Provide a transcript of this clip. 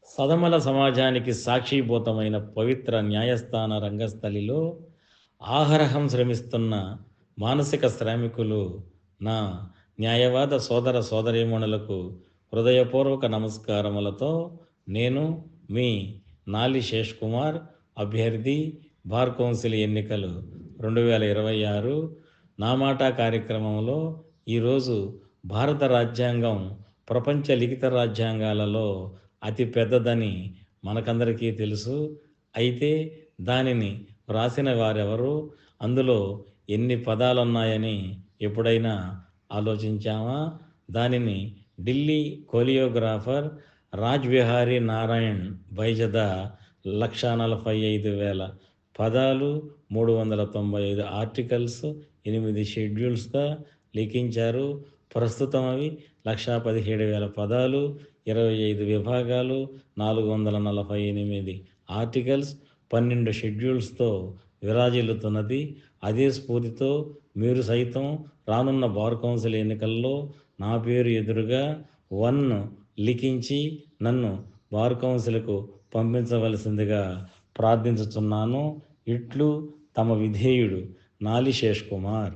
సదమల సమాజానికి సాక్షీభూతమైన పవిత్ర న్యాయస్థాన రంగస్థలిలో ఆహరహం శ్రమిస్తున్న మానసిక శ్రామికులు నా న్యాయవాద సోదర సోదరీమణులకు హృదయపూర్వక నమస్కారములతో నేను మీ నాలి శేష్ కుమార్, అభ్యర్థి, బార్ కౌన్సిల్ ఎన్నికలు 2026 నా మాట కార్యక్రమంలో ఈరోజు భారత రాజ్యాంగం ప్రపంచ లిఖిత రాజ్యాంగాలలో అతి పెద్దదని మనకందరికీ తెలుసు. అయితే దానిని వ్రాసిన వారెవరు, అందులో ఎన్ని పదాలున్నాయని ఎప్పుడైనా ఆలోచించామా? దానిని ఢిల్లీ కొరియోగ్రాఫర్ రాజ్ బిహారీ నారాయణ్ బైజదా 1,45,000 పదాలు, 395 ఆర్టికల్స్, 8 షెడ్యూల్స్గా లిఖించారు. ప్రస్తుతం అవి 1,17,000 పదాలు, 25 విభాగాలు, 448 ఆర్టికల్స్, 12 షెడ్యూల్స్తో విరాజిల్లుతున్నది. అదే స్ఫూర్తితో మీరు సైతం రానున్న బార్ కౌన్సిల్ ఎన్నికల్లో నా పేరు ఎదురుగా 1 లిఖించి నన్ను బార్ కౌన్సిల్కు పంపించవలసిందిగా ప్రార్థించుచున్నాను. ఇట్లు తమ విధేయుడు నాలి శేష్ కుమార్.